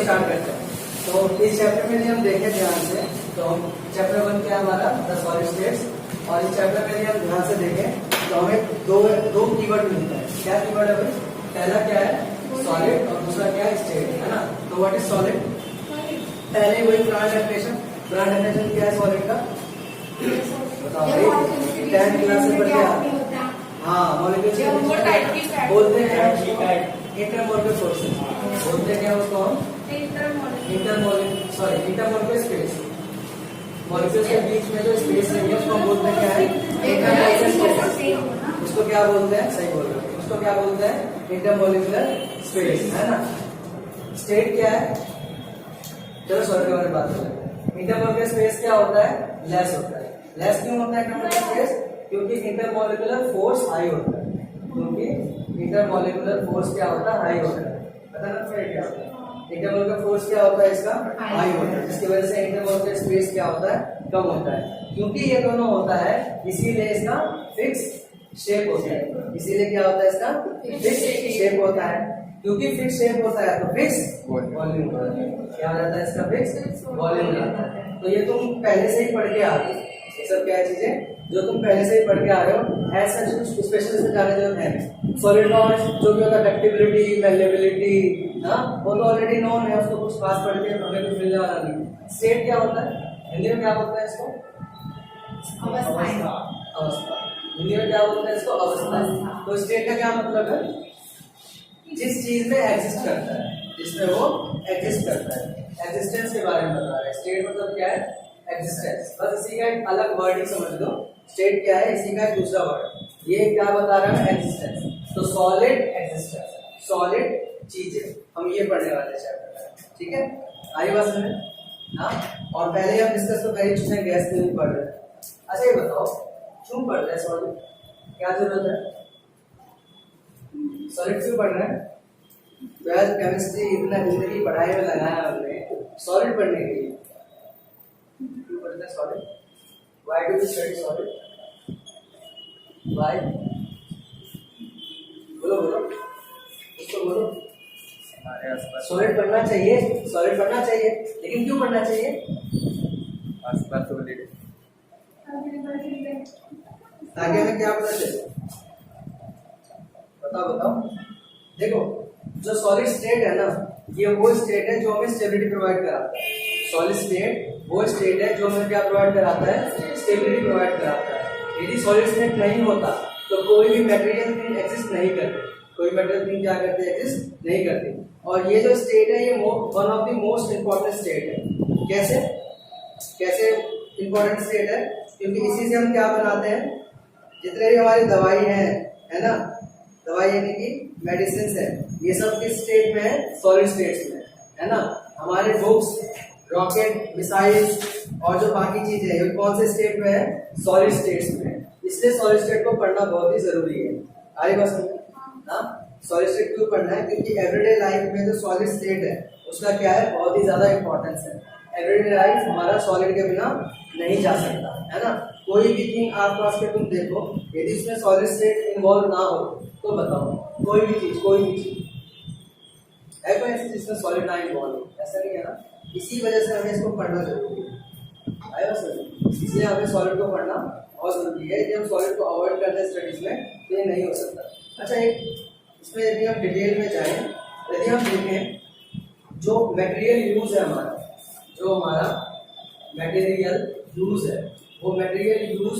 Start करते हैं। तो इस चैप्टर में यदि हम देखें ध्यान से, तो चैप्टर 1 क्या है हमारा, द सॉलिड स्टेट्स। और इस चैप्टर में यदि हम ध्यान से देखें तो हमें दो कीवर्ड मिलता है। क्या कीवर्ड है भाई? पहला क्या है सॉलिड और दूसरा क्या है स्टेट, है ना। तो व्हाट इज सॉलिड? पहले वही पुराना डेफिनेशन क्या है सॉलिड का? बताओ भाई, 10th क्लास से पढ़ के हाँ मॉलिक्यूल बोलते हैं इंटरमॉलिक्यूलर फोर्सेस, बोलते हैं उसको हम इंटरमॉलिक्यूलर स्पेस। मॉलिक्यूल्स के बीच में जो स्पेस है उसको हम बोलते हैं क्या है? Intermolecular space. उसको क्या बोलते हैं? सही बोल रहे हैं, उसको क्या बोलते हैं? इंटरमॉलिक्यूलर स्पेस, है ना। स्टेट क्या है? चलो सॉलिड के बारे में बात करते हैं। इंटरमॉलिक्यूलर स्पेस क्या होता है? लेस होता है। लेस क्यों होता है इंटरमॉलिक्यूलर स्पेस? क्योंकि इंटरमॉलिक्यूलर फोर्स हाई होता है। क्योंकि इंटरमॉलिक्यूलर फोर्स क्या होता है? हाई होता है। पता ना फिर क्या होता है? इंटरमॉलिक्यूलर फोर्स क्या होता है? इसका हाई होता है, जिसकी वजह से इंटरमॉलिक्यूलर स्पेस क्या होता है? कम होता है। क्योंकि ये दोनों होता है इसीलिए इसका फिक्स शेप होता है। इसीलिए क्या होता है? इसका फिक्स शेप होता है। क्योंकि फिक्स शेप होता है तो फिक्स वॉल्यूम होता है। क्या हो जाता है? इसका फिक्स वॉल्यूम हो जाता है। तो ये तुम पहले से ही पढ़ के आ रहे हो। ये सब क्या चीजें जो तुम पहले से ही पढ़ के आ रहे हो, ऐसा कुछ स्पेशल से जाने जरूरत है। सॉलिड नॉलेज जो भी होता है, डक्टिबिलिटी, मेलेबिलिटी, हाँ वो तो ऑलरेडी नोन है, उसको कुछ खास पढ़ के हमें कुछ मिलने वाला नहीं। स्टेट क्या होता है? हिंदी में क्या बोलते हैं इसको? अवस्था। हिंदी में क्या बोलते हैं इसको? अवस्था। तो स्टेट का क्या मतलब है? जिस चीज में एग्जिस्ट करता है, जिसमें वो एग्जिस्ट करता है, एग्जिस्टेंस के बारे में बता रहा है। स्टेट मतलब क्या है? एग्जिस्टेंस। बस इसी का एक अलग वर्ड ही समझ लो। स्टेट क्या है? इसी का एक दूसरा वर्ड। ये क्या बता रहा है? एग्जिस्टेंस। तो सॉलिड एग्जिस्टेंस, सॉलिड चीजें हम ये पढ़ने वाले चैप्टर में, ठीक है। आई बात समझ? हाँ। और पहले हम डिस्कस तो कर ही चुके हैं, गैस क्यों पढ़ रहे हैं। अच्छा ये बताओ क्यों पढ़ रहे हैं सॉलिड? क्या जरूरत है? सॉलिड क्यों पढ़ रहे हैं? ट्वेल्थ केमिस्ट्री इतना जिंदगी पढ़ाई में लगाया हमने सॉलिड पढ़ने के लिए। क्यों पढ़ते हैं solid? Why do we study solid? Why? बोलो बोलो, उसको बोलो। हमारे आसपास सॉलिड पढ़ना चाहिए, सॉलिड पढ़ना चाहिए, लेकिन क्यों पढ़ना चाहिए? आसपास सॉलिड ताकि हमें क्या पता चले? बताओ बताओ। देखो जो सॉलिड स्टेट है ना, ये वो स्टेट है जो हमें स्टेबिलिटी प्रोवाइड कराता है। सॉलिड स्टेट वो स्टेट है जो हमें क्या प्रोवाइड कराता है? स्टेबिलिटी प्रोवाइड कराता है। यदि सॉलिड स्टेट नहीं होता तो कोई भी मटेरियल थिंग एग्जिस्ट नहीं करती, कोई मटेरियल थिंग क्या करते? एग्जिस्ट नहीं करती। और ये जो स्टेट है ये one of the most important state है। कैसे कैसे इंपॉर्टेंट स्टेट है? क्योंकि इसी से हम क्या बनाते हैं? जितने भी हमारी दवाई है ना, दवाई यानी कि मेडिसिन है, ये सब किस स्टेट में है? सॉलिड स्टेट्स में, है ना। हमारे बुक्स, रॉकेट, मिसाइल और जो बाकी चीजें हैं, ये कौन से स्टेट में है? सॉलिड स्टेट्स में। इसलिए सॉलिड स्टेट को पढ़ना बहुत ही जरूरी है। आई बस हाँ, सॉलिड स्टेट क्यों पढ़ना है? क्योंकि एवरीडे लाइफ में जो सॉलिड स्टेट है उसका क्या है? बहुत ही ज्यादा इंपॉर्टेंस है। एवरीडे लाइफ हमारा सॉलिड के बिना नहीं जा सकता, है ना। कोई भी थिंग आसपास के तुम देखो, यदि उसमें सॉलिड स्टेट इन्वॉल्व ना हो तो बताओ कोई भी चीज है कोई ऐसी जिसमें सॉलिड ना इन्वॉल्व हो? ऐसा नहीं है ना। इसी वजह से हमें इसको पढ़ना जरूरी है। आया सर? इसलिए हमें सॉलिड को पढ़ना बहुत जरूरी है। यदि हम सॉलिड को अवॉइड करते हैं स्टडीज में तो ये नहीं हो सकता। अच्छा एक इसमें यदि हम डिटेल में जाएं, यदि हम देखें जो मटेरियल यूज है हमारा, जो हमारा मटेरियल यूज है, वो मटेरियल यूज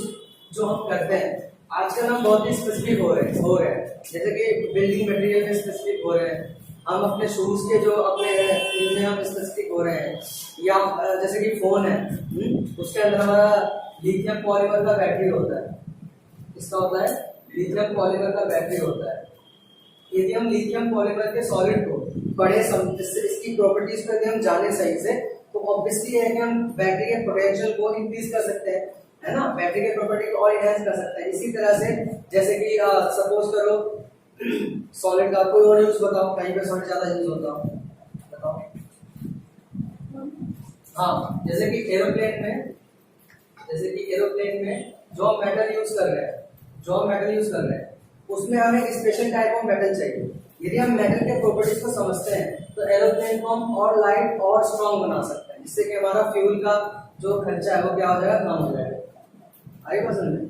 जो हम करते हैं आजकल हम बहुत ही स्पेसिफिक हो रहे हैं। जैसे कि बिल्डिंग मटेरियल में स्पेसिफिक हो रहे हैं, हम अपने शूज के जो अपने इनमें हम स्पेसिफिक हो रहे हैं, या जैसे कि फोन है, उसके अंदर हमारा लिथियम पॉलीमर का बैटरी होता है। इसका होता है लिथियम पॉलीमर का बैटरी होता है। यदि हम लिथियम पॉलीमर के सॉलिड को पढ़े, इसकी प्रॉपर्टीज को यदि हम जाने सही से, तो ऑब्वियसली है कि हम बैटरी के पोटेंशियल को इंक्रीज कर सकते हैं, है ना। बैटरी के प्रॉपर्टी को और एनहांस कर सकते हैं। इसी तरह से जैसे कि सपोज करो सॉलिड का कोई और यूज बताओ, कहीं पे सॉलिड ज्यादा यूज होता हो बताओ। हाँ जैसे कि एरोप्लेन में जो हम मेटल यूज कर रहे हैं, उसमें हमें एक स्पेशल टाइप ऑफ मेटल चाहिए। यदि हम मेटल के प्रॉपर्टीज को समझते हैं तो एरोप्लेन को हम और लाइट और स्ट्रॉन्ग बना सकते हैं, जिससे कि हमारा फ्यूल का जो खर्चा है वो क्या हो जाएगा, कम हो जाएगा। आई बात समझ में?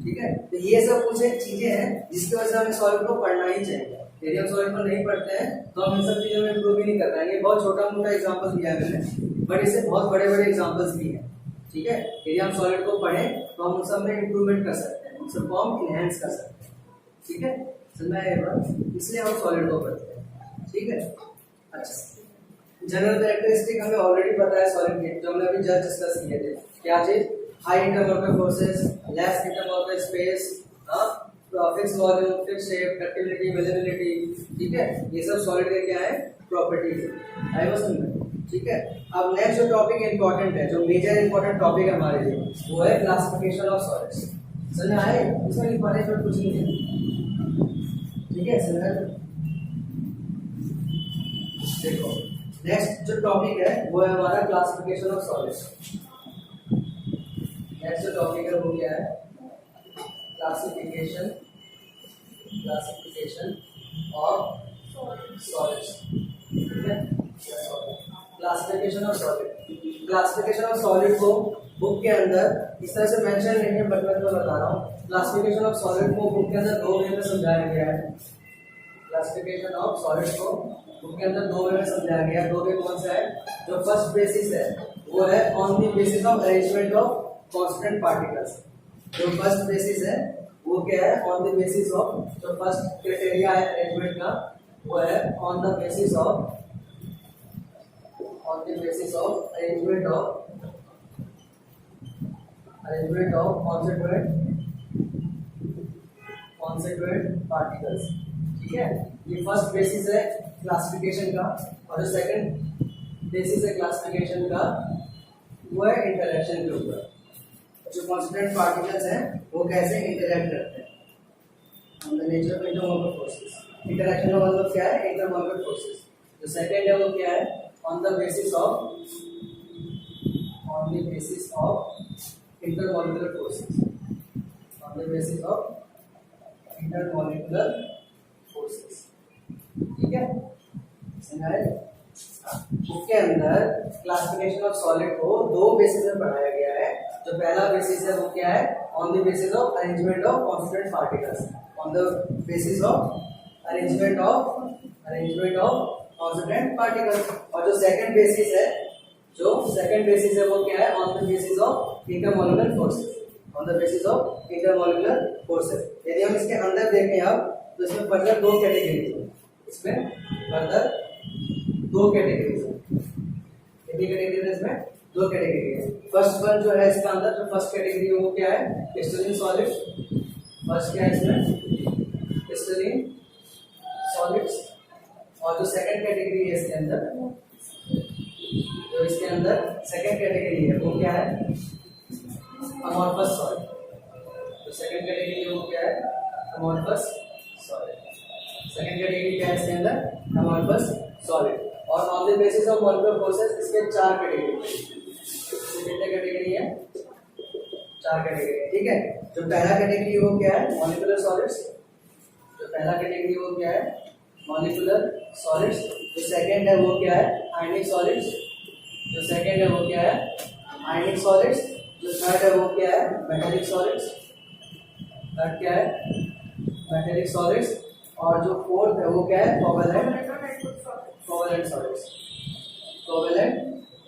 ठीक है, तो ये सब कुछ एक चीजें हैं जिसकी वजह से हमें सॉलिड को पढ़ना ही चाहिए। यदि हम सॉलिड को नहीं पढ़ते हैं तो हम इन सब चीजों में इम्प्रूव भी नहीं कर पाएंगे। बहुत छोटा मोटा एग्जांपल दिया है मैंने, बट इससे बहुत बड़े बड़े एग्जांपल्स भी हैं। ठीक है, यदि हम सॉलिड को पढ़ें तो हम उन सब में इम्प्रूवमेंट कर सकते हैं, उन सबको हम इनहेंस कर सकते हैं। ठीक है, समझ में आया बात? इसलिए हम सॉलिड को पढ़ते हैं। ठीक है, अच्छा, जनरल कैरेक्टरिस्टिक हमें ऑलरेडी पता है सॉलिड के, जो हमने अभी जस्ट डिस्कस किए थे। क्या चीज? High intermolecular forces, less intermolecular space, fix volume, fix shape, ductility, visibility. ठीक है, ये सब सॉलिड के क्या है, प्रॉपर्टीज है। आई वाज समझ? ठीक है, अब नेक्स्ट जो टॉपिक इंपॉर्टेंट है, जो मेजर इंपॉर्टेंट टॉपिक है हमारे लिए, वो है क्लासिफिकेशन ऑफ सॉलिड्स। समझ में आए? इसमें लिखवाने पर कुछ नहीं है। ठीक है, समझ? देखो, नेक्स्ट जो टॉपिक है वो है हमारा क्लासिफिकेशन ऑफ सॉलिड्स। नेक्स्ट जो टॉपिक है वो क्या है? Classification of solids. ठीक है, classification of solid. Classification of solid को बुक के अंदर इस तरह से मेंशन नहीं है, बट मैं तुम्हें बता रहा हूँ। क्लासिफिकेशन ऑफ सॉलिड को बुक के अंदर दो वे में समझाया गया है। क्लासिफिकेशन ऑफ सॉलिड को बुक के अंदर दो वे में समझाया गया है। दो वे कौन सा है? जो फर्स्ट बेसिस है वो है on the basis of arrangement of constant particles. जो फर्स्ट बेसिस है वो क्या है? ऑन द बेसिस ऑफ, जो फर्स्ट क्राइटेरिया है अरेंजमेंट का वो है on the basis of arrangement of consequent particles। ठीक है, ये फर्स्ट बेसिस है क्लासिफिकेशन का, और जो सेकंड बेसिस है क्लासिफिकेशन का वो है इंटरेक्शन के ऊपर। जो कॉन्स्टेंट पार्टिकल्स हैं वो कैसे इंटरेक्ट करते हैं, on the nature of intermolecular forces. Interaction का मतलब क्या है? Intermolecular forces. जो सेकंड है वो क्या है? on the basis of intermolecular forces। on the basis of intermolecular forces। ठीक है, समझाए? उसके अंदर क्लासिफिकेशन ऑफ सॉलिड को दो बेसिस में पढ़ाया गया है। जो पहला बेसिस है वो क्या है? On the basis of arrangement of constant particles. On the basis of arrangement of constant particles. और जो सेकंड बेसिस है वो क्या है? On the basis of intermolecular forces. On the basis of intermolecular forces. यदि हम इसके अंदर देखें अब तो इसमें फर्दर दो कैटेगरीज है। इसमें फर्दर दो कैटेगरीज है। कितनी कैटेगरीज है इसमें? दो कैटेगरी है। फर्स्ट वन जो है इसका अंदर जो फर्स्ट कैटेगरी है वो क्या है? Crystalline solid. फर्स्ट क्या है इसमें? Crystalline solids. और जो सेकंड कैटेगरी है इसके अंदर, जो इसके अंदर सेकंड कैटेगरी है वो क्या है? Amorphous solid. तो सेकंड कैटेगरी है वो क्या है? Amorphous solid. सेकंड कैटेगरी क्या है इसके अंदर? Amorphous solid. और on the basis of molecular forces इसके चार कैटेगरी। कितने कैटेगरी है? चार कैटेगरी। ठीक है, जो पहला कैटेगरी वो क्या है? Molecular solids. जो पहला कैटेगरी वो क्या है? Molecular solids. जो सेकंड है वो क्या है? आयनिक सॉलिड्स। जो सेकंड है वो क्या है? आयनिक सॉलिड्स। जो थर्ड है वो क्या है? Metallic solids. थर्ड क्या है? Metallic solids. और जो फोर्थ है वो क्या है? Covalent solids. कोवेलेंट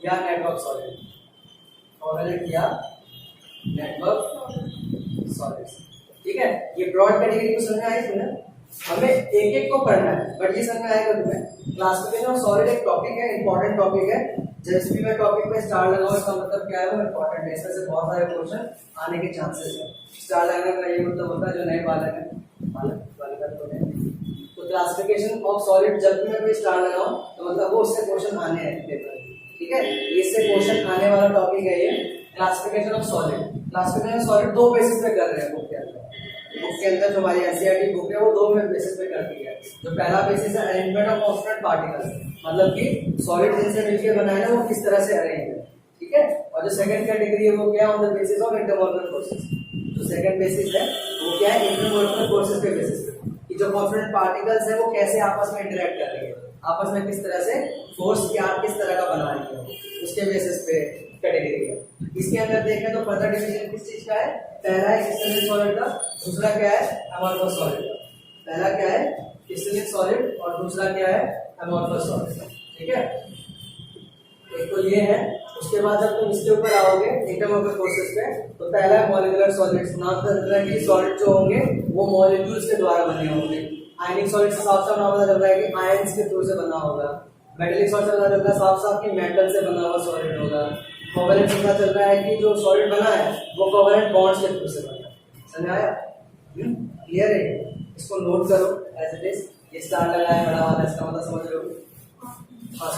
या नेटवर्क सॉलिड। कोवेलेंट या नेटवर्क सॉलिड्स। ठीक है, ये ब्रॉड कैटेगरी को समझ में आई तुम्हें? हमें एक एक को पढ़ना है, बट ये समझ में आएगा तुम्हें? क्लासिफिकेशन ऑफ सॉलिड एक टॉपिक है, इंपॉर्टेंट टॉपिक है। जैसे भी मैं टॉपिक पे स्टार लगाऊं इसका मतलब क्या है? वो इंपॉर्टेंट है। इसमें से बहुत सारे क्वेश्चन आने के चांसेस है। स्टार लगाने का ये मतलब होता है जो नए बालक है, तो क्लासिफिकेशन ऑफ सॉलिड जब भी मैं कोई स्टार लगाऊं तो मतलब वो उससे क्वेश्चन आने हैं पेपर। ठीक है, इससे क्वेश्चन आने वाला टॉपिक है ये classification of solid. Classification of solid दो बेसिस पे कर रहे हैं बुक के अंदर। बुक के अंदर जो हमारी एनसीईआरटी बुक है वो दो बेसिस पे करती है। जो पहला बेसिस है अरेंजमेंट ऑफ कांस्टेंट पार्टिकल्स, मतलब कि सॉलिड जिनसे मिलकर बनाए ना वो किस तरह से अरेंज है। ठीक है, और जो सेकंड कैटेगरी है वो क्या है? On the basis of intermolecular forces. जो सेकंड बेसिस है वो क्या है? इंटरमोलिकुलर फोर्सेस के बेसिस पे। कि जो कॉन्स्टिट्यूएंट पार्टिकल्स है वो कैसे आपस में इंटरेक्ट कर रही है, आपस में किस तरह से फोर्स किस तरह का बना रही है, उसके बेसिस पे कैटेगरी है। इसके अंदर देखें तो फर्दर डिवीजन किस चीज का है, पहला है क्रिस्टलाइन सॉलिड का, दूसरा क्या है अमॉर्फस सॉलिड का। पहला क्या है क्रिस्टलाइन सॉलिड और दूसरा क्या है अमॉर्फस सॉलिड। ठीक है, एक तो ये है। उसके बाद जब तुम इसके ऊपर आओगे एटम ऑफ फोर्सेस पे, तो पहला है मॉलिक्यूलर सॉलिड्स। नाम पता है कि सॉलिड जो होंगे वो मॉलिक्यूल्स के द्वारा बने होंगे। आयनिक सॉलिड से साफ साफ नाम पता चल रहा है कि आयंस के थ्रू से बना होगा। मेटेलिक सॉलिड से पता चल रहा है साफ साफ कि मेटल से बना हुआ सॉलिड होगा। कोवैलेंट से पता चल रहा है कि जो सॉलिड बना है वो कोवैलेंट बॉन्ड्स के थ्रू से बना है। समझ आया? क्लियर है? इसको नोट करो एज इट इज। ये स्टार लगा है बड़ा वाला, इसका मतलब समझ रहे हो? हाँ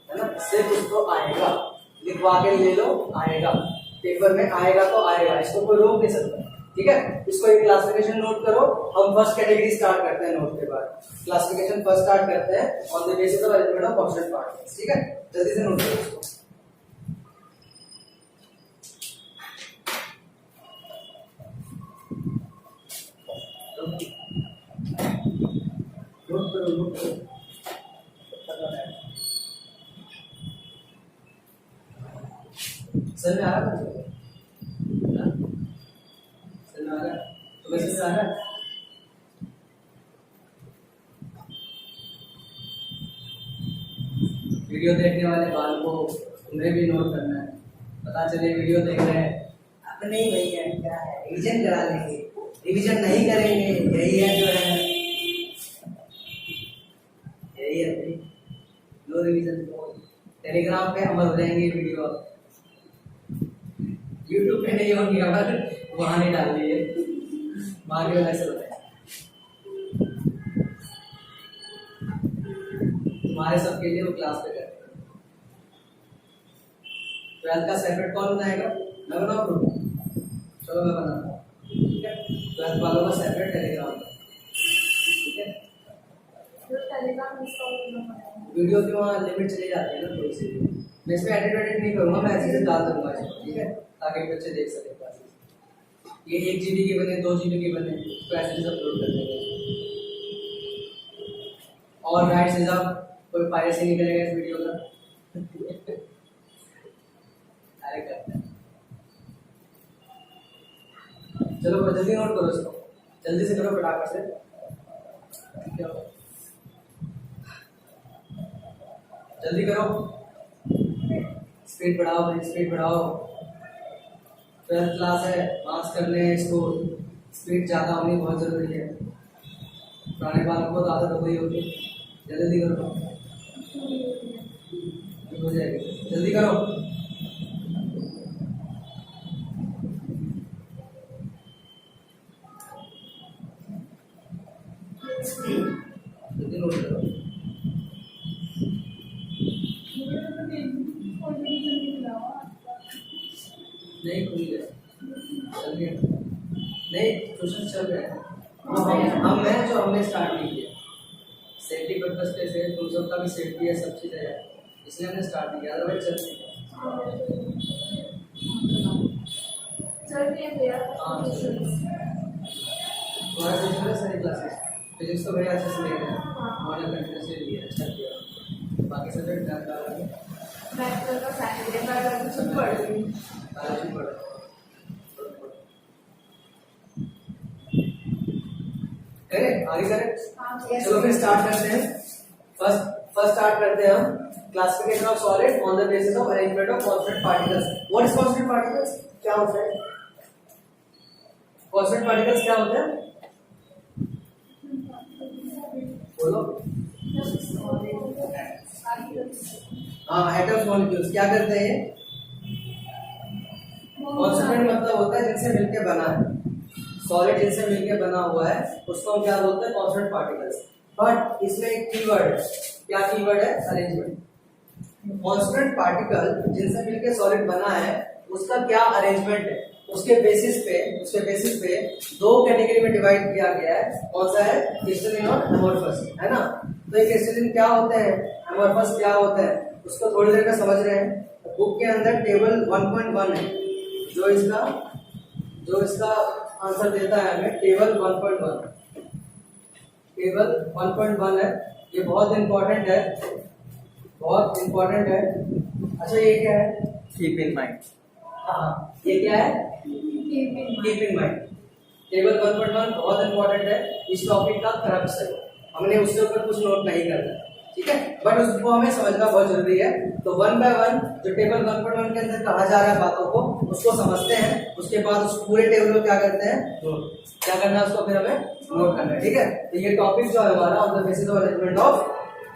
है ना, सिर्फ उसको आएगा, लिखवा के ले लो, आएगा पेपर में, आएगा तो आएगा, इसको कोई रोक नहीं सकता। ठीक है, इसको एक क्लासिफिकेशन नोट करो। हम फर्स्ट कैटेगरी स्टार्ट करते हैं नोट के बाद, क्लासिफिकेशन फर्स्ट स्टार्ट करते हैं on the basis of arrangement of constant particles. ठीक है, जल्दी से नोट करो इसको। नोट करो, नोट करो। समझ में आ रहा है? समझ में आ रहा है? तो कैसे से आ रहा है? वीडियो देखने वाले बाल को तुम्हें भी नोट करना है। पता चले वीडियो देख रहे हैं, अब नहीं भैया क्या है, रिवीजन करा लेंगे, रिवीजन नहीं करेंगे, यही है जो है, यही है भाई। लो रिवीजन टेलीग्राम पे हम बदल देंगे वीडियो, यूट्यूब पे नहीं होंगी, अगर वहां नहीं डाल दिए वहां के ऐसे होता है। तुम्हारे सबके लिए वो क्लास पे करते हैं। 12th का सेपरेट कौन बनाएगा? मैं बनाऊँ? चलो मैं बनाता हूँ। ठीक है, 12th वालों का सेपरेट टेलीग्राम। ठीक है, वीडियो की वहाँ लिमिट चली जाती है ना थोड़ी सी। मैं इसमें एडिट नहीं करूँगा, मैं ऐसे डाल दूंगा इसको। ठीक है, ताकि बच्चे देख सकें क्लासेस। ये 1 GB के बने, 2 GB के बने, तो ऐसे अपलोड कर देंगे। और राइट से जब कोई पायरेसी नहीं करेगा इस वीडियो का। अरे करते हैं, चलो जल्दी नोट करो इसको, जल्दी से करो फटाफट से। जल्दी करो, स्पीड बढ़ाओ भाई, स्पीड बढ़ाओ। 12th क्लास है, पास करने इसको, स्पीड ज़्यादा होनी बहुत ज़रूरी है। पुराने बालों को आदत हो गई होगी। जल्दी करो, हो जाएगी, जल्दी करो। जल्दी नोट करो। नहीं खुल गया, चल गया नहीं, क्वेश्चन चल रहे हैं। हम मैं जो हमने स्टार्ट नहीं किया, सेफ्टी पर्पस के से तुम सबका भी सेफ्टी है, सब चीज़ है, इसलिए हमने स्टार्ट नहीं किया, अदरवाइज चल नहीं गया। हाँ तुम्हारा सेशन है सारी क्लासेस, फिजिक्स तो बड़े अच्छे से ले रहे हैं, मॉडल कंटिन्यूस ले लिया, अच्छा किया। बाकी सब्जेक्ट ध्यान कर रहे हैं। मैथ का सैटरडे का कुछ पढ़ रही हूँ, आगे करें। चलो फिर स्टार्ट करते हैं। फर्स्ट स्टार्ट करते हैं हम classification of solid on the basis of arrangement of constant particles. What is constant particles? क्या होता है कांस्टेंट पार्टिकल्स? क्या होता है बोलो। हाँ, एटम्स मॉलिक्यूल्स क्या करते हैं? कांस्टेंट मतलब होता है जिनसे मिलकर बना है, सॉलिड जिनसे मिलकर बना हुआ है उसको हम क्या बोलते हैं? Constant particles. बट इसमें एक कीवर्ड है, क्या कीवर्ड है? अरेंजमेंट। कांस्टेंट पार्टिकल जिनसे मिलकर सॉलिड बना है उसका क्या अरेंजमेंट है, उसके बेसिस पे दो कैटेगरी में डिवाइड किया गया है। कौन सा है? क्रिस्टलाइन और अमॉर्फस, है ना। तो ये क्रिस्टलाइन क्या होते हैं, अमॉर्फस क्या होता है, उसको थोड़ी देर में समझ रहे हैं। बुक के अंदर टेबल 1.1 है, जो इसका आंसर देता है हमें टेबल 1.1, टेबल 1.1 है, ये बहुत इंपॉर्टेंट है, बहुत इंपॉर्टेंट है। अच्छा ये क्या है? Keep in mind. हाँ ये क्या है? Keep in mind. टेबल 1.1 बहुत इंपॉर्टेंट है, इस टॉपिक का क्रक्स है, हमने उसके ऊपर कुछ नोट नहीं करना, ठीक है, बट उसको हमें समझना बहुत जरूरी है। तो 1 बाय 1 जो टेबल 1.1 के अंदर कहा जा रहा है बातों को, उसको समझते हैं, उसके बाद उस पूरे टेबल को क्या करते हैं, क्या करना है उसको फिर हमें नोट करना है, ठीक है। तो ये टॉपिक जो है हमारा on the basis of arrangement of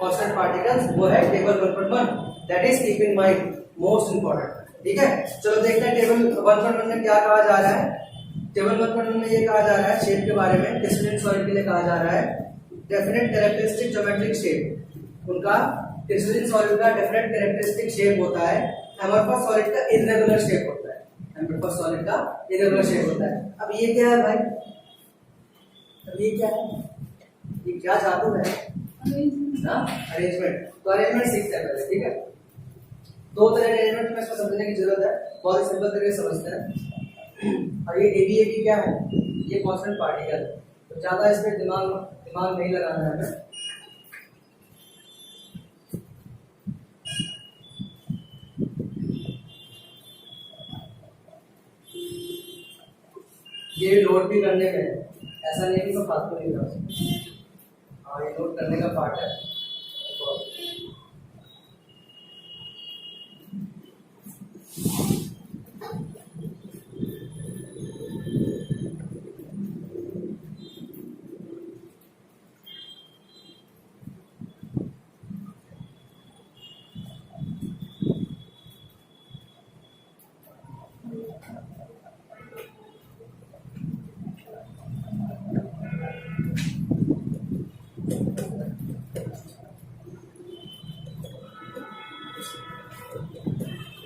constant particles, वो है table 1.1, that is keep in mind, most important, ठीक है। चलो देखते हैं टेबल 1.1 में क्या कहा जा रहा है। टेबल 1.1 में ये कहा जा रहा है शेप के बारे में, क्रिस्टलीन सॉलिड के लिए कहा जा रहा है डेफिनेट कैरेक्टरिस्टिक ज्योमेट्रिक शेप, उनका क्रिस्टलीन सॉलिड का डेफिनेट कैरेक्टरिस्टिक शेप होता है, एमोर्फस सॉलिड का इर्रेगुलर शेप होता है, एमोर्फस सॉलिड का इर्रेगुलर शेप होता है। अब ये क्या है भाई, अब ये क्या है, ये क्या जादू है ना, अरेंजमेंट। तो अरेंजमेंट सीखते हैं पहले, ठीक है। दो तरह के अरेंजमेंट में इसको समझने की जरूरत है, बहुत ही सिंपल तरीके से समझते हैं। और ये एबी क्या है, ये कांस्टेंट पार्टिकल है, तो ज्यादा इस पे दिमाग नहीं लगाना है हमें। ये नोट भी करने में है, ऐसा नहीं कि मैं बात को नहीं कर, हाँ ये नोट करने का पार्ट है।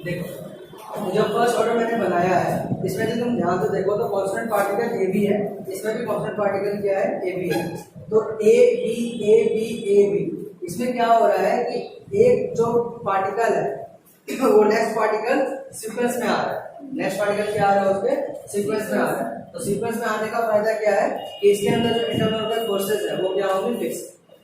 देखो जो फर्स्ट ऑर्डर मैंने बनाया है, इसमें से तुम ध्यान से देखो तो कांस्टेंट पार्टिकल ए बी है, इसमें भी कांस्टेंट पार्टिकल क्या है, ए बी है। तो ए बी, इसमें क्या हो रहा है कि एक जो पार्टिकल है वो नेक्स्ट पार्टिकल सीक्वेंस में आ रहा है, नेक्स्ट पार्टिकल क्या आ रहा है उसके सीक्वेंस में आ रहा है। तो सीक्वेंस में आने का फायदा क्या है कि इसके अंदर जो इंटरमोलिकुलर फोर्सेस है वो क्या होंगे, फिक्स।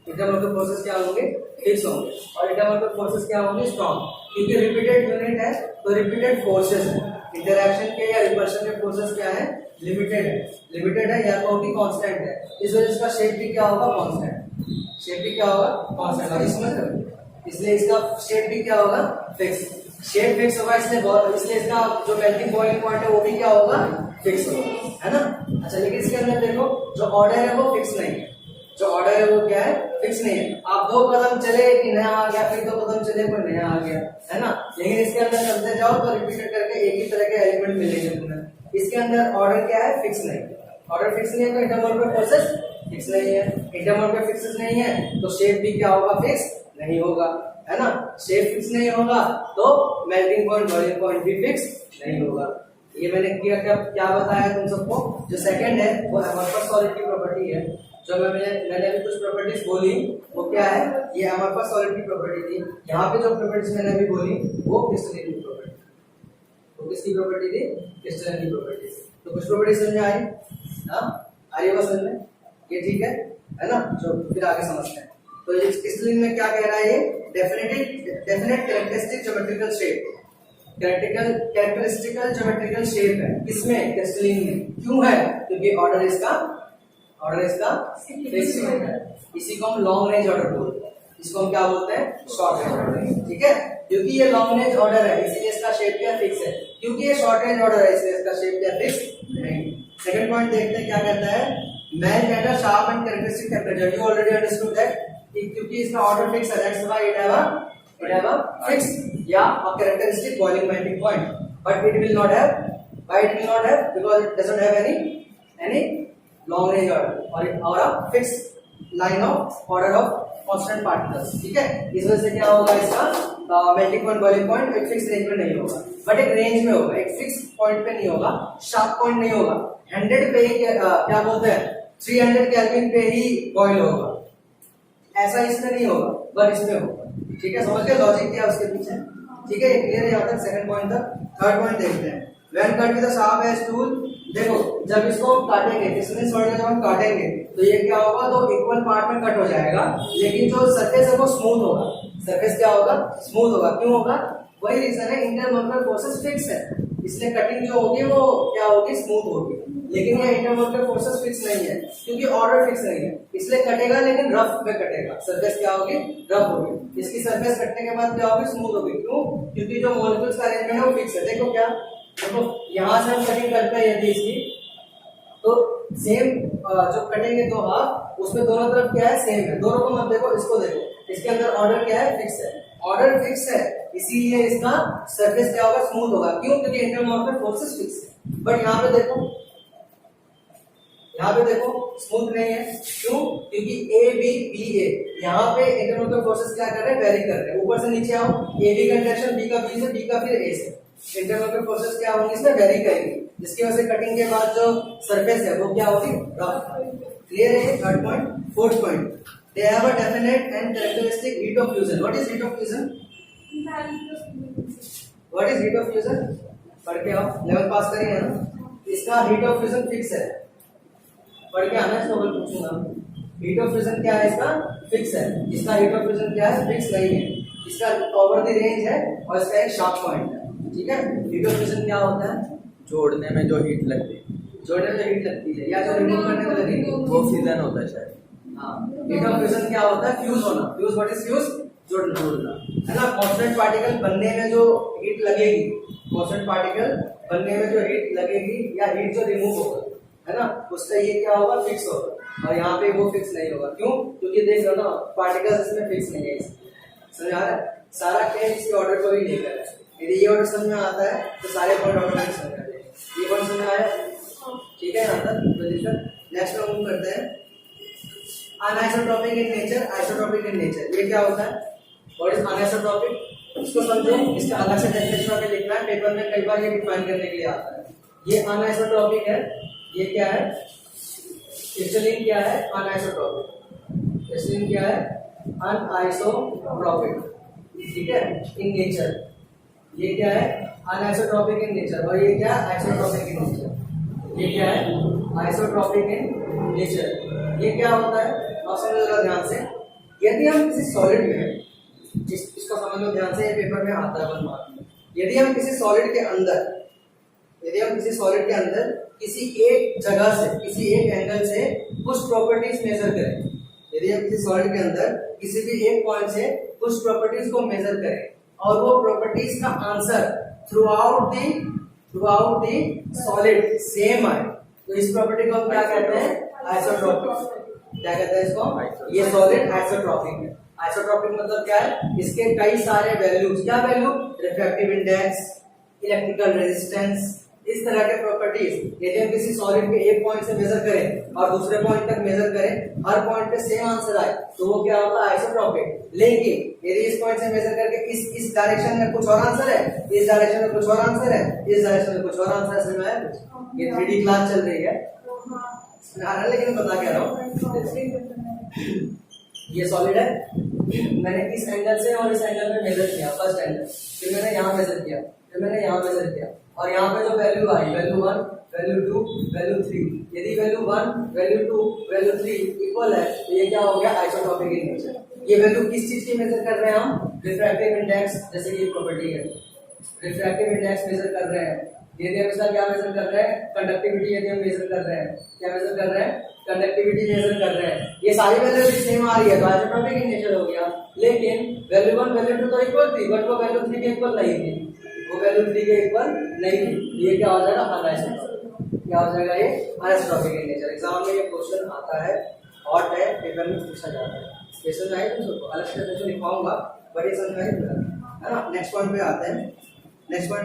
इंटरमोलिकुलर फोर्सेस क्या होंगे, फिक्स होंगे, और इंटरमोलिकुलर फोर्सेस क्या होंगे, स्ट्रॉन्ग, क्योंकि रिपीटेड यूनिट है तो रिपीटेड फोर्सेस है। इंटरैक्शन के या रिपल्शन के फोर्सेस क्या है, लिमिटेड है या तो भी कांस्टेंट है, इस वजह से इसका शेप भी क्या होगा, कांस्टेंट, शेप भी क्या होगा, कांस्टेंट। और इसलिए इसका शेप भी क्या होगा, फिक्स, शेप फिक्स होगा, इसलिए इसका जो मेल्टिंग बॉइलिंग पॉइंट है वो भी क्या होगा, फिक्स होगा, है ना। अच्छा लेकिन इसके अंदर देखो जो ऑर्डर है वो फिक्स नहीं है, जो ऑर्डर है वो क्या है, फिक्स नहीं है। आप 2 कदम चले कि नया आ गया, फिर 2 कदम चले कोई नया आ गया, है ना। लेकिन इसके अंदर चलते जाओ तो रिपीट करके एक ही तरह के एलिमेंट मिलेंगे तुम्हें। इसके अंदर ऑर्डर क्या है, फिक्स नहीं, ऑर्डर फिक्स नहीं है तो इंटरमोलिकुलर फोर्सेस फिक्स नहीं है, इंटरमोलिकुलर फिक्स नहीं है तो शेप भी क्या होगा, फिक्स नहीं होगा, है ना। शेप फिक्स नहीं होगा तो मेल्टिंग पॉइंट, बॉइलिंग पॉइंट भी फिक्स नहीं होगा। ये मैंने क्या बताया तुम सबको। जो सेकंड है वो अमोर्फस सॉलिड की प्रॉपर्टी है, जो मैंने अभी कुछ प्रॉपर्टीज बोली वो क्या है, ये अमोर्फस सॉलिड की प्रॉपर्टी थी। यहाँ पे जो प्रॉपर्टीज मैंने अभी बोली वो क्रिस्टलीन की प्रॉपर्टी, वो किसकी प्रॉपर्टी थी, क्रिस्टलीन की प्रॉपर्टी थी। तो कुछ प्रॉपर्टी समझ में आई, हाँ आ रही है समझ में, ये ठीक है ना। जो फिर आगे समझते हैं। तो इस क्रिस्टलीन में क्या कह रहा है, ये definite characteristic geometrical shape, characteristical geometrical shape है किसमें, क्रिस्टलीन में। क्यों है, क्योंकि ऑर्डर इसका फिक्स है। इसी को हम लॉन्ग रेंज ऑर्डर बोलते हैं, इसको हम क्या बोलते हैं, शॉर्ट रेंज ऑर्डर, ठीक है। क्योंकि ये लॉन्ग रेंज ऑर्डर है इसलिए इसका शेप क्या फिक्स है, क्योंकि ये शॉर्ट रेंज ऑर्डर है इसलिए इसका शेप क्या फिक्स नहीं। सेकंड पॉइंट देखते हैं क्या कहता है, match at a sharp and characteristic temperature. You already understood that, क्योंकि इसका ऑर्डर फिक्स है, that's why it have a fix या a characteristic boiling melting point, but it will not have, why it will not have, because it doesn't have any long range order or a fixed line of order of constant particles, ठीक है। इस वजह से क्या होगा, इसका melting point, boiling point एक fix range में नहीं होगा, बट एक रेंज में होगा, एक फिक्स पॉइंट पे नहीं होगा, शार्प पॉइंट नहीं होगा। 100 पे ही क्या बोलते हैं, 300 केल्विन पे ही बॉइल होगा, ऐसा इसमें नहीं होगा, पर इसमें होगा, ठीक है। समझ गए लॉजिक क्या उसके पीछे, ठीक है। ये क्लियर है यहाँ तक, सेकंड पॉइंट तक। थर्ड पॉइंट देखते हैं, when cut with the sharp edge tool, देखो जब इसको हम काटेंगे, क्रिस्टलिन सॉलिड जब हम काटेंगे तो ये क्या होगा, तो इक्वल पार्ट में कट हो जाएगा, लेकिन जो सरफेस है वो स्मूथ होगा। सरफेस क्या होगा, स्मूथ होगा। क्यों होगा, वही रीजन है, इंटरमोलिकुलर फोर्सेस फिक्स है, इसलिए कटिंग जो होगी वो क्या होगी, स्मूथ होगी। लेकिन ये इंटरमोलिकुलर फोर्सेस फिक्स नहीं है, क्योंकि ऑर्डर फिक्स नहीं है, इसलिए कटेगा लेकिन रफ पे कटेगा। सरफेस क्या होगी, रफ होगी। इसकी सरफेस कटने के बाद क्या होगी, स्मूथ होगी। क्यों, क्योंकि जो मॉलिक्यूल्स का अरेंजमेंट है वो फिक्स है। देखो क्या, देखो यहां से हम कटिंग करते हैं यदि इसकी, तो सेम जो कटेंगे दो हाफ, उसमें दोनों तरफ क्या है, सेम है। दोनों को मत देखो, इसको देखो, इसके अंदर ऑर्डर क्या है, फिक्स है। ऑर्डर फिक्स है, इसीलिए इसका सरफेस क्या होगा, स्मूथ होगा। क्यों, क्योंकि इंटरमोलिकुलर फोर्सेस फिक्स है। बट यहाँ पे देखो, यहाँ पे देखो स्मूथ नहीं है। क्यों, क्योंकि ए बी बी ए, यहाँ पे इंटरमोलिकुलर फोर्सेस क्या कर रहे हैं, वेरी कर रहे हैं। ऊपर से नीचे आओ, ए बी का इंटरेक्शन बी का बी से, बी का फिर ए से, इंटरमोलिकुलर फोर्सेस क्या होंगी, इसमें वेरी करेंगी, जिसकी वजह से कटिंग के बाद जो सरफेस है वो क्या होगी, रफ। क्लियर है। Third point. Fourth point, they have a definite and characteristic heat of fusion. What is heat of fusion? What is heat of fusion? पढ़ के आओ, लेवल पास करिए ना। इसका heat of fusion फिक्स है, पढ़ के आना, इसको मैं पूछूंगा। heat of fusion क्या है, इसका फिक्स है। इसका heat of fusion क्या है, फिक्स नहीं है। इसका ओवर द रेंज है और इसका एक शार्प पॉइंट है। ठीक है। heat of fusion क्या होता है, जोड़ने में जो हीट लगती है, जोड़ने में जो हीट लगती है या जो रिमूव करने में लगेगी वो फ्यूजन होता है शायद। हीट ऑफ फ्यूजन क्या होता है, फ्यूज होना। फ्यूज, व्हाट इज फ्यूज, जोड़ना, है ना। कांस्टेंट पार्टिकल बनने में जो हीट लगेगी, कांस्टेंट पार्टिकल बनने में जो हीट लगेगी या हीट जो रिमूव होगा, है ना, उसका ये क्या होगा, फिक्स होगा। और यहाँ पे वो फिक्स नहीं होगा। क्यों, क्योंकि देख लो ना, पार्टिकल्स इसमें फिक्स नहीं है। समझ आ रहा है, सारा केस इसके ऑर्डर को ही लेकर है। यदि ये ऑर्डर समझ में आता है तो सारे पॉइंट ऑटोमेटिक समझ आ जाएंगे। ये पॉइंट समझ में आया, ठीक है। यहाँ तक नेक्स्ट में मूव करते हैं। Anisotropic in nature, isotropic in nature, ये क्या होता है, व्हाट इज अनआइसोट्रोपिक, इसको समझो। इसका अलग से डेफिनेशन में लिखना है, पेपर में कई बार ये डिफाइन करने के लिए आता है। ये अनआइसोट्रोपिक है, ये क्या है, क्रिस्टलिन क्या है, अनआइसोट्रोपिक। क्रिस्टलिन क्या है, अनआइसोट्रोपिक, ठीक है, इन नेचर। ये क्या है, अनआइसोट्रोपिक इन नेचर, और ये क्या है, आइसोट्रोपिक इन नेचर। ये क्या है, आइसोट्रोपिक इन नेचर। ये क्या होता है, समझ लो ध्यान से। यदि हम किसी सॉलिड में, इसको समझ लो ध्यान से, ये पेपर में आता है 1 मार्क में। यदि हम किसी सॉलिड के अंदर, यदि हम किसी सॉलिड के अंदर किसी एक जगह से, किसी एक एंगल से कुछ प्रॉपर्टीज मेजर करें, यदि हम किसी सॉलिड के अंदर किसी भी एक पॉइंट से कुछ प्रॉपर्टीज को मेजर करें और वो प्रॉपर्टीज का answer through out the solid same आए, तो इस प्रॉपर्टी को हम क्या कहते हैं, आइसोट्रोपिक। क्या कहते हैं इसको, ये सॉलिड आइसोट्रोपिक है। आइसोट्रोपिक मतलब क्या है, इसके कई सारे वैल्यूज, क्या value, refractive index, electrical resistance, इस तरह के प्रॉपर्टीज यदि हम किसी सॉलिड के एक पॉइंट से मेजर करें और दूसरे पॉइंट तक मेजर करें, हर पॉइंट पे सेम आंसर आए, तो वो क्या होता है, आइसोट्रोपिक। लेकिन यदि इस पॉइंट से मेजर करके इस डायरेक्शन में कुछ और आंसर है, इस डायरेक्शन में कुछ और आंसर है, इस डायरेक्शन में कुछ और आंसर है, समझ आया कुछ? ये 3D क्लास चल रही है, लेकिन बता क्या रहा हूँ, ये सॉलिड है, मैंने इस एंगल से और इस एंगल में मेजर किया, फर्स्ट एंगल, फिर मैंने यहाँ मेजर किया, फिर मैंने यहाँ मेजर किया, और यहाँ पे जो वैल्यू आई, वैल्यू 1, वैल्यू 2, वैल्यू 3, यदि वैल्यू 1, वैल्यू 2, वैल्यू 3 इक्वल है, तो ये क्या हो गया, आइसोट्रोपिक इन नेचर। ये वैल्यू किस चीज की मेजर कर रहे हैं हम, रिफ्रैक्टिव इंडेक्स, जैसे कि प्रॉपर्टी है, रिफ्रैक्टिव इंडेक्स मेजर कर रहे हैं। यदि हम इसका क्या मेजर कर रहे हैं, कंडक्टिविटी, यदि हम मेजर कर रहे हैं, क्या मेजर कर रहे हैं, कंडक्टिविटी मेजर कर रहे हैं, ये सारी वैल्यू सेम आ रही है, तो आइसोट्रोपिक इन नेचर हो गया। लेकिन वैल्यू 1, वैल्यू 2 तो इक्वल थी, बट वो वैल्यू 3 के इक्वल नहीं थी, वो वैल्यू 3 के इक्वल नहीं थी, ये क्या हो जाएगा, अनआइसोट्रोपिक। क्या हो जाएगा, ये अनआइसोट्रोपिक इन नेचर। एग्जाम में ये क्वेश्चन आता है, हॉट है, पेपर में पूछा जाता है। ये समझ आए तुमको, अलग से क्वेश्चन लिखवाऊंगा, बट ये समझ आए, है ना। नेक्स्ट पॉइंट पे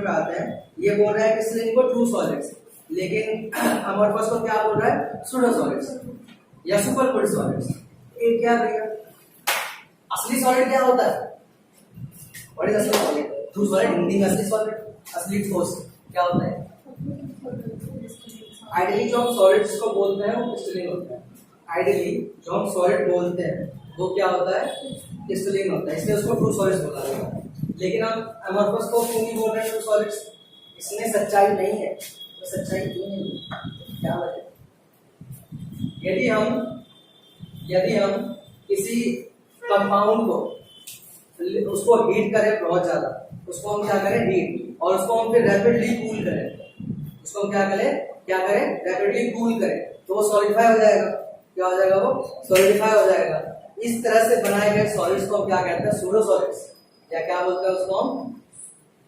आते हैं, ये बोल रहा है कि क्रिस्टलिन को ट्रू सॉलिड्स, लेकिन अमोर्फस को क्या बोल रहा है, सूडो सॉलिड्स या सुपर फ्लूइड सॉलिड्स। ये क्या भैया, असली सॉलिड क्या होता है, व्हाट इज असली सॉलिड, ट्रू सॉलिड, हिंदी में असली सॉलिड, असली ठोस क्या होता है। आइडियली जो हम सॉलिड्स को बोलते हैं वो क्रिस्टलिन होता है, आइडियली जो हम सॉलिड बोलते हैं वो क्या होता है, क्रिस्टलिन होता है, इसलिए उसको ट्रू सॉलिड्स बोला जाता है। लेकिन हम अमोर्फस को क्यों नहीं बोल रहे हैं ट्रू सॉलिड्स, इसमें सच्चाई नहीं है, तो सच्चाई क्यों नहीं है, क्या वजह? यदि हम किसी कंपाउंड को उसको हीट करें बहुत ज्यादा, उसको हम क्या करें हीट, और उसको हम फिर रैपिडली कूल करें, उसको हम क्या करें रैपिडली कूल करें, तो वो सॉलिडिफाई हो जाएगा। क्या हो जाएगा? वो सॉलिडिफाई हो जाएगा। इस तरह से बनाए गए सॉलिड्स को हम क्या कहते हैं? सूडो सॉलिड्स, या क्या बोलते हैं उसको हम?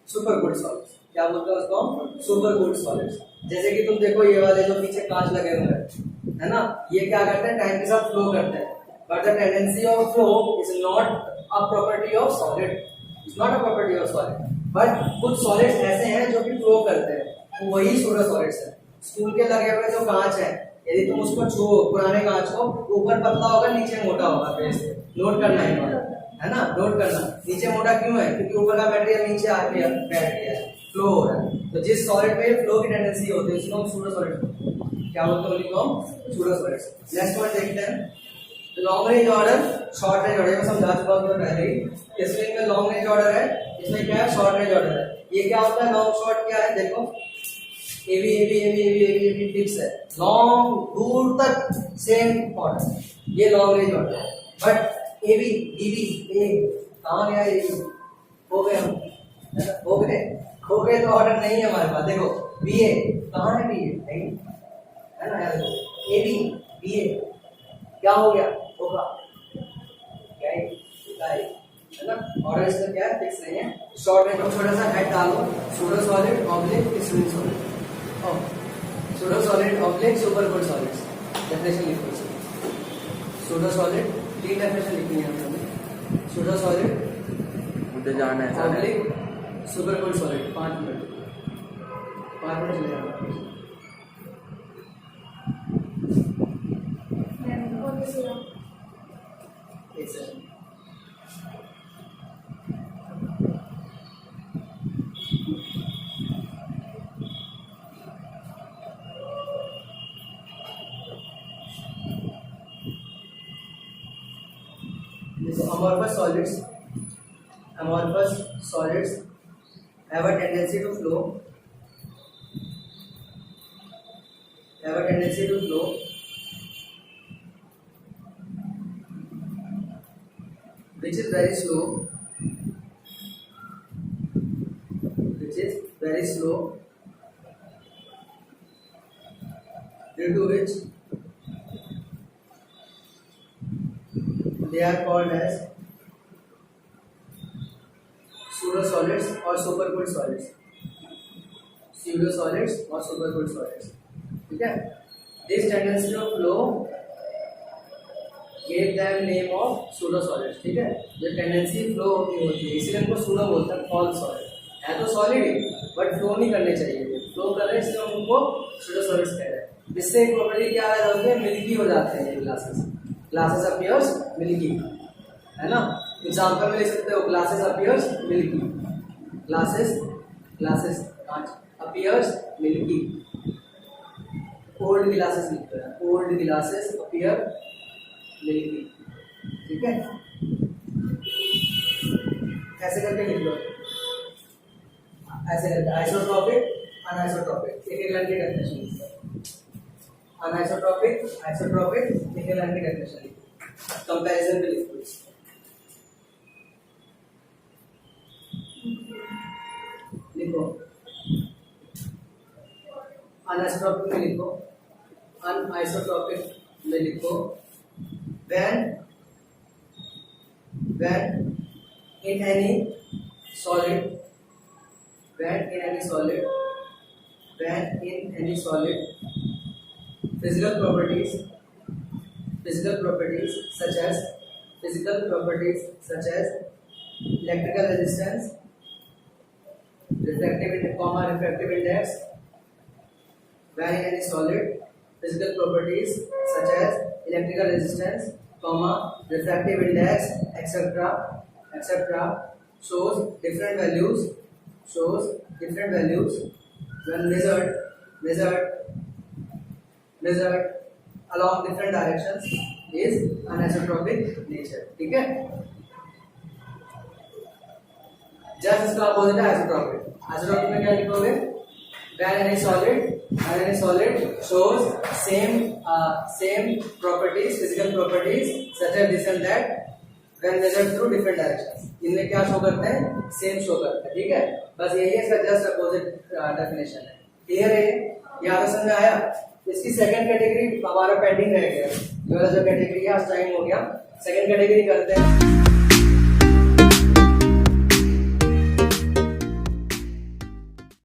Super good solids. क्या बोलते हैं उसको हम? Super good solids. जैसे कि तुम देखो ये वाले जो पीछे कांच लगे हुए हैं, है ना, ये क्या करते हैं? टाइम के साथ फ्लो करते हैं, but the tendency of flow is not a property of solid, it's not a property of solid, but कुछ सॉलिड्स ऐसे हैं जो कि फ्लो करते हैं, तो वही सूडो सॉलिड्स है। स्कूल के लगे हुए जो कांच है, यदि तुम उसको छुओ, पुराने कांच को, ऊपर पतला होगा नीचे मोटा होगा, फेस नोट करना है ना, नोट करना। नीचे मोटा क्यों है? क्योंकि ऊपर का मटेरियल नीचे आके बैठ गया है, फ्लो हो रहा है। तो जिस सॉलिड में फ्लो की टेंडेंसी होती है उसको हम सूडो सॉलिड क्या बोलते हैं? उसको सूडो सॉलिड्स। नेक्स्ट वन देखते हैं, long range order, short range order. मैं समझा चुका हूं पहले ही, इसमें में लॉन्ग रेंज ऑर्डर है, इसमें क्या है? शॉर्ट रेंज ऑर्डर है। ये क्या होता है? लॉन्ग शॉर्ट क्या है? देखो AB AB AB AB AB AB fix है, लॉन्ग दूर तक सेम ऑर्डर, ये लॉन्ग रेंज ऑर्डर है। बट एबी डीबी ए कहां गया? ये हो गए हम, हो गए तो ऑर्डर नहीं है हमारे पास। देखो बीए कहां है? बीए नहीं है ना यार, देखो एबी बीए क्या हो गया? होगा क्या है ना, ऑर्डर इसका क्या है? फिक्स नहीं है। शॉर्ट रेंज में छोटा सा हेड डालो, pseudo solid oblique spring solid, pseudo solid oblique super good solids. Definition लिखो, सूडो सॉलिड, तीन डेफिनेशन लिखनी है हमें। सूडो सॉलिड मुझे जाना है oblique super good solid. 5 minute चले जाना। एक second, amorphous solids have a tendency to flow, which is very slow, due to which they are called as pseudo solids or super good solids, ठीक है। This tendency of flow gave them name of pseudo solids, ठीक है। जो tendency flow होती है इसीलिए इनको pseudo बोलते हैं, फॉल्स सॉलिड है, तो सॉलिड ही बट फ्लो नहीं करने चाहिए, फ्लो कर रहे हैं इसलिए उनको सूडो सॉलिड्स कह रहे हैं। जिससे एक प्रॉपर्टी क्या है? मिल्की हो जाते हैं ये ग्लासेस अपीयर्स मिल्की, है ना। एग्जांपल में लिख सकते हो ग्लासेस अपीयर्स मिल्की, ग्लासेस कांच अपीयर्स मिल्की, ओल्ड ग्लासेस लिखते हैं, ओल्ड ग्लासेस अपीयर मिल्की, ठीक है। ऐसे करके लिख लो, ऐसे करके आइसोट्रोपिक अनआइसोट्रोपिक, एक लाइन की डेफिनेशन, अनआइसोट्रोपिक आइसोट्रोपिक, एक लाइन की डेफिनेशन कंपैरिजन पे लिखो। अनआइसोट्रोपिक में लिखो, अनआइसोट्रोपिक में लिखो when in any solid physical properties such as electrical resistance, refractive index, when in any solid physical properties such as electrical resistance, refractive index, etc. shows different values when measured along different directions is anisotropic nature, ठीक है। Just इसका opposite है isotropic. Isotropic में क्या लिखोगे? when any solid shows same properties, physical properties such as this and that when measured through different directions. इनमें क्या show करते हैं? सेम शो करते हैं. ठीक है, बस यही है, इसका जस्ट अपोजिट डेफिनेशन है. क्लियर है? ये आपको समझ में आया? इसकी सेकंड कैटेगरी हमारा पेंडिंग रह गया. ये वाला जो कैटेगरी है आज टाइम हो गया, सेकंड कैटेगरी करते हैं.